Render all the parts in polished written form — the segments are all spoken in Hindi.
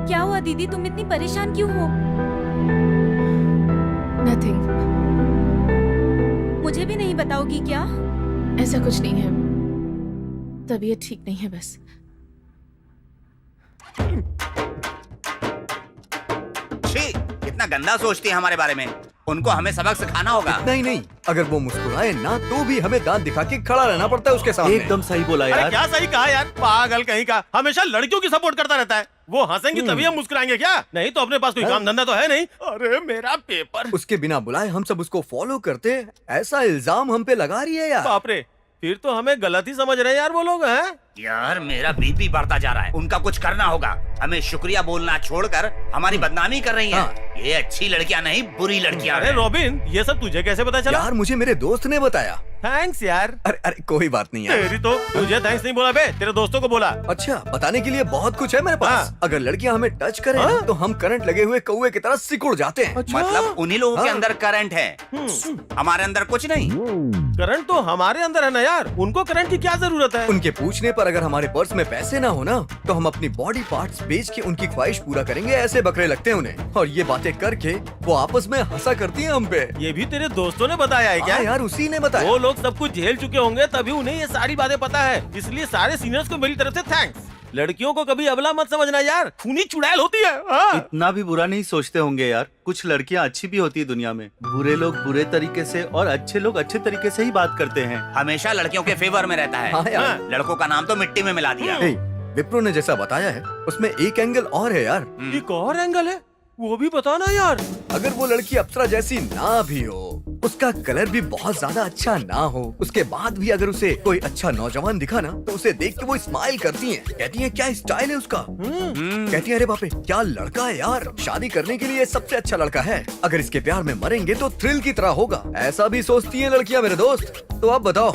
क्या हुआ दीदी, तुम इतनी परेशान क्यों हो? नथिंग, मुझे भी नहीं बताओगी क्या? ऐसा कुछ नहीं है, तबीयत ठीक नहीं है बस। छी, कितना गंदा सोचती है हमारे बारे में। उनको हमें सबक सिखाना होगा। नहीं नहीं, अगर वो मुस्कुराए ना तो भी हमें दांत दिखा के खड़ा रहना पड़ता है उसके सामने। एकदम सही बोला अरे यार। क्या सही कहा यार, पागल कहीं का। हमेशा लड़कियों की सपोर्ट करता रहता है। वो हंसेंगी तभी हम मुस्कुराएंगे क्या? नहीं तो अपने पास कोई काम धंधा तो है नहीं। अरे मेरा पेपर। उसके बिना बुलाए हम सब उसको फॉलो करते, ऐसा इल्जाम हम पे लगा रही है यार। बाप रे, फिर तो हमें गलत ही समझ रहे हैं यार वो लोग। हैं यार मेरा बीपी बढ़ता जा रहा है। उनका कुछ करना होगा। हमें शुक्रिया बोलना छोड़कर हमारी बदनामी कर रही हैं। ये अच्छी लड़कियां नहीं, बुरी लड़कियां अरे हैं। रॉबिन, ये सब तुझे कैसे पता चला? यार मुझे मेरे दोस्त ने बताया। थैंक्स यार। अरे अरे कोई बात नहीं यार। तेरी तो, तुझे थैंक्स नहीं बोला बे, तेरे दोस्तों को बोला। अच्छा, बताने के लिए बहुत कुछ है मेरे पास। अगर लड़कियां हमें टच करें ना, तो हम करंट लगे हुए कौवे की तरह सिकुड़ जाते हैं। मतलब उन्हीं लोगों के अंदर करंट है, हमारे अंदर कुछ नहीं। करंट तो हमारे अंदर है ना यार, उनको करंट की क्या जरूरत है? उनके पूछने पर अगर हमारे पर्स में पैसे ना हो ना, तो हम अपनी बॉडी पार्ट्स बेच के उनकी ख्वाहिश पूरा करेंगे। ऐसे बकरे लगते हैं उन्हें, और ये बातें करके वो आपस में हंसा करती हैं हम पे। ये भी तेरे दोस्तों ने बताया है क्या? हाँ यार, उसी ने बताया। वो लोग सब कुछ झेल चुके होंगे तभी उन्हें ये सारी बातें पता है। इसलिए सारे सीनियर्स को मेरी तरफ से थैंक्स। लड़कियों को कभी अबला मत समझना यार, खूनी चुड़ैल होती है। इतना भी बुरा नहीं सोचते होंगे यार। कुछ लड़कियां अच्छी भी होती है दुनिया में। बुरे लोग बुरे तरीके से और अच्छे लोग अच्छे तरीके से ही बात करते हैं। हमेशा लड़कियों के फेवर में रहता है। हाँ यार। लड़कों का नाम तो मिट्टी में मिला दिया। हे, विप्रो ने जैसा बताया है उसमें एक एंगल और है यार। एक और एंगल है, वो भी बताना यार। अगर वो लड़की अप्सरा जैसी ना भी हो, उसका कलर भी बहुत ज्यादा अच्छा ना हो, उसके बाद भी अगर उसे कोई अच्छा नौजवान दिखा ना, तो उसे देख के वो स्माइल करती हैं, कहती हैं क्या स्टाइल है उसका। कहती हैं अरे बाप रे क्या लड़का है यार, शादी करने के लिए सबसे अच्छा लड़का है। अगर इसके प्यार में मरेंगे तो थ्रिल की तरह होगा। ऐसा भी सोचती हैं लड़कियां मेरे दोस्त। तो अब बताओ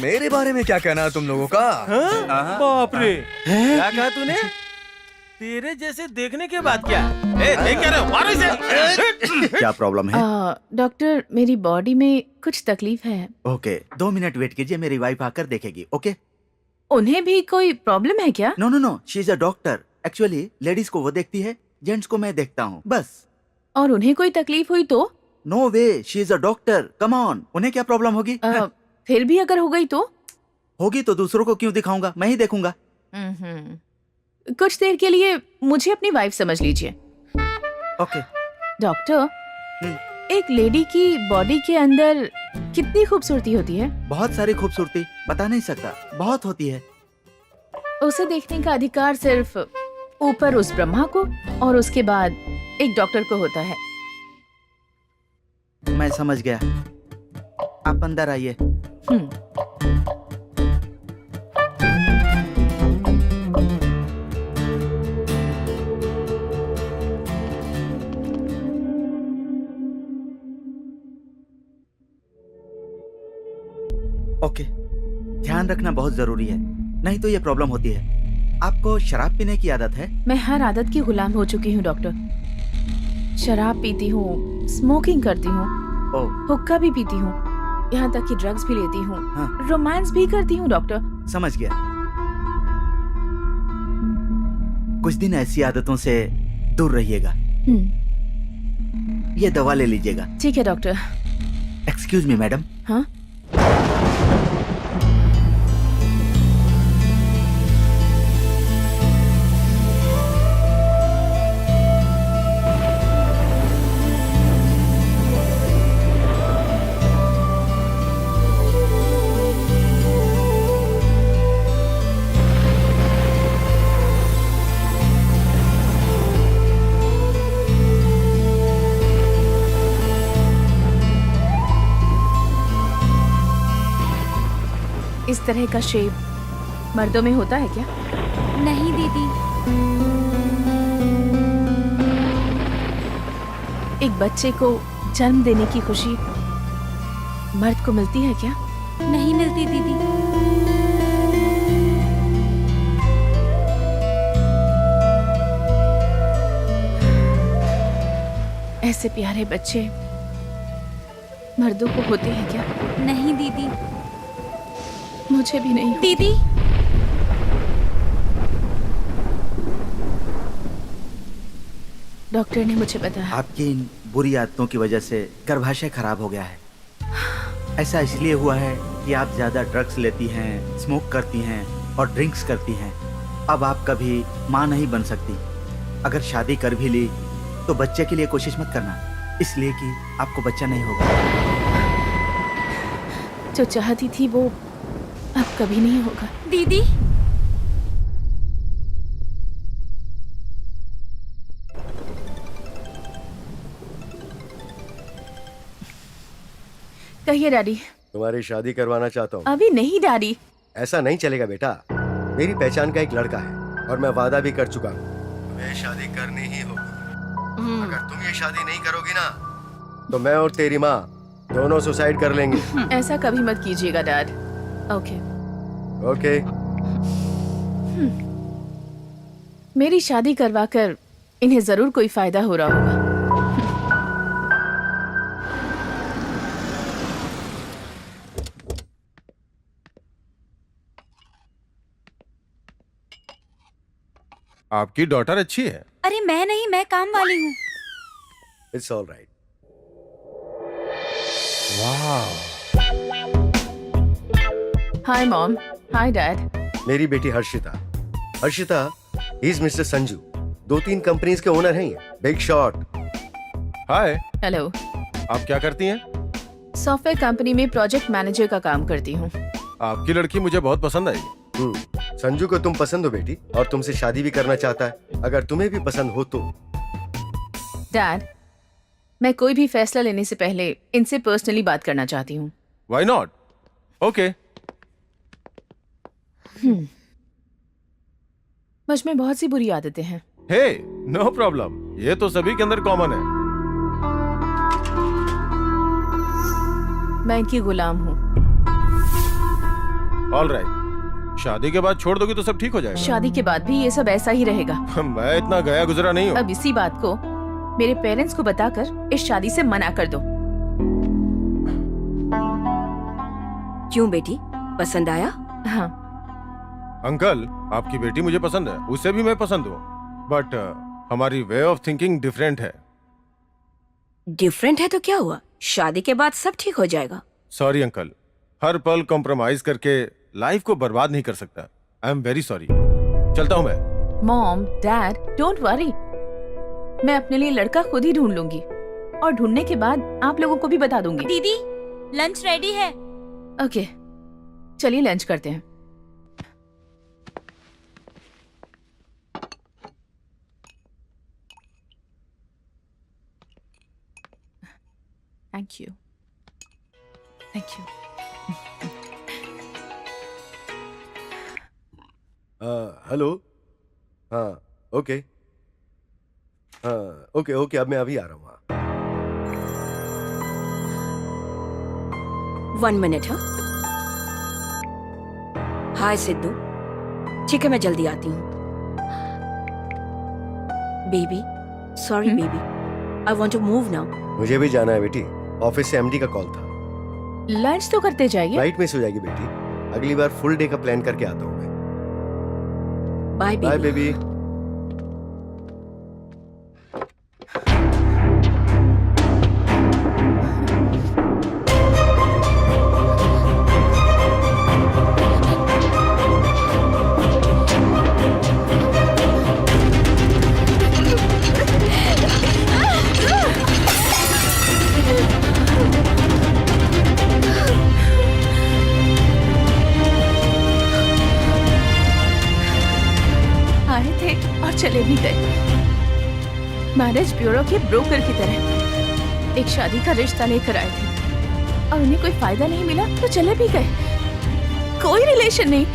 मेरे बारे में क्या कहना है तुम लोगों का? बाप रे, क्या कहा तूने? तेरे जैसे देखने के बाद क्या? देख क्या रहे हो? मारो इसे। क्या प्रॉब्लम है? डॉक्टर, मेरी बॉडी में कुछ तकलीफ है। ओके, 2 मिनट वेट कीजिए, मेरी वाइफ आकर देखेगी। ओके? उन्हें भी कोई प्रॉब्लम है क्या? No no no, she is a doctor. Actually ladies को वो देखती है, जेंट्स को मैं देखता हूँ, बस। और उन्हें कोई तकलीफ हुई तो? No way, she is a doctor. Come on, उन्हें क्या प्रॉब्लम होगी? फिर भी अगर हो गई तो? होगी तो दूसरों को क्यों दिखाऊंगा, मैं ही देखूंगा। कुछ देर के लिए मुझे अपनी वाइफ समझ लीजिए। ओके। डॉक्टर, एक लेडी की बॉडी के अंदर कितनी खूबसूरती होती है? बहुत सारी खूबसूरती, बता नहीं सकता, बहुत होती है। उसे देखने का अधिकार सिर्फ ऊपर उस ब्रह्मा को और उसके बाद एक डॉक्टर को होता है। मैं समझ गया, आप अंदर आइए। ओके, ध्यान रखना बहुत जरूरी है, नहीं तो ये प्रॉब्लम होती है। आपको शराब पीने की आदत है? मैं हर आदत की गुलाम हो चुकी हूँ डॉक्टर। शराब पीती हूँ, स्मोकिंग करती हूँ, हुक्का भी पीती हूँ, यहाँ तक कि ड्रग्स भी लेती हूँ, रोमांस भी करती हूँ डॉक्टर। समझ गया। कुछ दिन ऐसी आदतों से दूर रहिएगा। ये दवा ले लीजिएगा। ठीक है डॉक्टर। Excuse me madam. हाँ? इस तरह का शेप मर्दों में होता है क्या? नहीं दीदी। एक बच्चे को जन्म देने की खुशी मर्द को मिलती है क्या? नहीं मिलती दीदी। ऐसे प्यारे बच्चे मर्दों को होते हैं क्या? नहीं दीदी। मुझे भी नहीं। दीदी डॉक्टर ने मुझे बताया आपकी इन बुरी आदतों की वजह से गर्भाशय खराब हो गया है। ऐसा इसलिए हुआ है कि आप ज्यादा ड्रग्स लेती हैं, स्मोक करती हैं और ड्रिंक्स करती हैं। अब आप कभी माँ नहीं बन सकती। अगर शादी कर भी ली तो बच्चे के लिए कोशिश मत करना, इसलिए कि आपको बच्चा नहीं होगा। जो चाहती थी वो अब कभी नहीं होगा। दीदी कहिए डैडी। तुम्हारी शादी करवाना चाहता हूँ। अभी नहीं डैडी। ऐसा नहीं चलेगा बेटा, मेरी पहचान का एक लड़का है और मैं वादा भी कर चुका हूँ, तुम्हें शादी करनी ही होगी। अगर तुम ये शादी नहीं करोगी ना तो मैं और तेरी माँ दोनों सुसाइड कर लेंगे। ऐसा कभी मत कीजिएगा डैड। Okay okay. मेरी शादी करवाकर इन्हें जरूर कोई फायदा हो रहा होगा। आपकी डॉटर अच्छी है। अरे मैं नहीं, मैं काम वाली हूँ। It's all right. Hi mom. Hi dad. मेरी बेटी Harshita. Harshita is mister Sanju, 2-3 companies के ओनर हैं ये, बिग शॉट। हाय, हेलो। आप क्या करती हैं? सॉफ्टवेयर कंपनी में प्रोजेक्ट मैनेजर का काम करती हूँ। आपकी लड़की मुझे बहुत पसंद आई। संजू को तुम पसंद हो बेटी और तुमसे शादी भी करना चाहता है। अगर तुम्हें भी पसंद हो तो। डैड, मैं कोई भी फैसला लेने से पहले इनसे पर्सनली बात करना चाहती हूँ। Why not? ओके। मुझ में बहुत सी बुरी आदतें हैं। हे, नो प्रॉब्लम, ये तो सभी के अंदर कॉमन है। मैं इनकी गुलाम हूँ। ऑल राइट, शादी के बाद छोड़ दोगी तो सब ठीक हो जाएगा। शादी के बाद भी ये सब ऐसा ही रहेगा। मैं इतना गया गुजरा नहीं हूँ। अब इसी बात को मेरे पेरेंट्स को बताकर इस शादी से मना कर दो। क्यों बेटी, पसंद आया? हाँ। अंकल, आपकी बेटी मुझे पसंद है, उसे भी मैं पसंद हूँ, बट हमारी वे ऑफ थिंकिंग डिफरेंट है। डिफरेंट है तो क्या हुआ, शादी के बाद सब ठीक हो जाएगा। सॉरी अंकल, हर पल कॉम्प्रोमाइज करके लाइफ को बर्बाद नहीं कर सकता। I am very sorry. चलता हूँ मैं। Mom, dad, don't worry. मैं अपने लिए लड़का खुद ही ढूंढ लूंगी और ढूंढने के बाद आप लोगों को भी बता दूंगी। दीदी लंच रेडी है। ओके, चलिए लंच करते हैं। Thank you. Thank you. Hello. हाँ ओके। हाँ ओके ओके, अब मैं अभी आ रहा हूँ। 1 मिनट। हाँ हाय सिद्धू, ठीक है मैं जल्दी आती हूँ। Baby, sorry baby, I want to move now. मुझे भी जाना है बेटी, ऑफिस से एमडी का कॉल था। लंच तो करते जाइए। फ्लाइट मिस हो जाएगी बेटी, अगली बार फुल डे का प्लान करके आता हूँ मैं। Bye bye baby. चले भी गए। मैरिज ब्यूरो के ब्रोकर की तरह एक शादी का रिश्ता लेकर आए थे और उन्हें कोई फायदा नहीं मिला तो चले भी गए। कोई रिलेशन नहीं,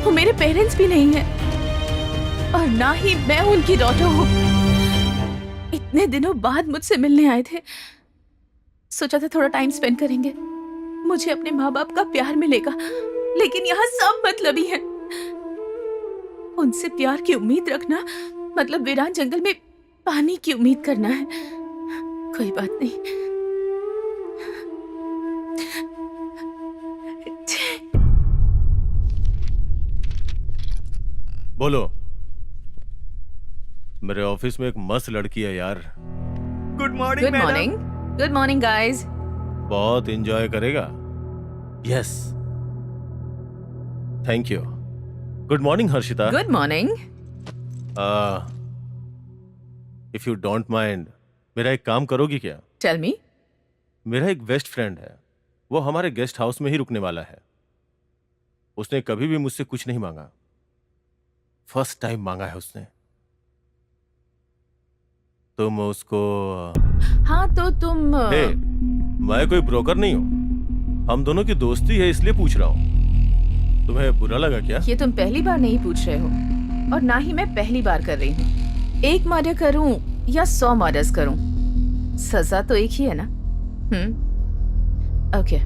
वो मेरे पेरेंट्स भी नहीं है और ना ही मैं उनकी डॉटर हूँ। इतने दिनों बाद मुझसे मिलने आए थे, सोचा था थोड़ा टाइम स्पेंड करेंगे, मुझे अपने माँ बाप का प्यार मिलेगा, लेकिन यहाँ सब मतलबी है। उनसे प्यार की उम्मीद रखना मतलब वीरान जंगल में पानी की उम्मीद करना है। कोई बात नहीं। बोलो। मेरे ऑफिस में एक मस्त लड़की है यार, good morning good morning. Good morning guys. बहुत एंजॉय करेगा। Yes, thank you. Good morning Harshita. Good morning. If you don't mind, मेरा एक काम करोगी क्या? Tell me. मेरा एक बेस्ट फ्रेंड है, वो हमारे गेस्ट हाउस में ही रुकने वाला है। उसने कभी भी मुझसे कुछ नहीं मांगा, फर्स्ट टाइम मांगा है उसने। तुम उसको हाँ तो तुम हे, मैं कोई ब्रोकर नहीं हूं, हम दोनों की दोस्ती है इसलिए पूछ रहा हूं। तुम्हें बुरा लगा क्या? ये तुम पहली बार नहीं पूछ रहे हो, और ना ही मैं पहली बार कर रही हूँ। एक मर्डर करूं या 100 मर्डर्स करूं, सजा तो एक ही है ना। ओके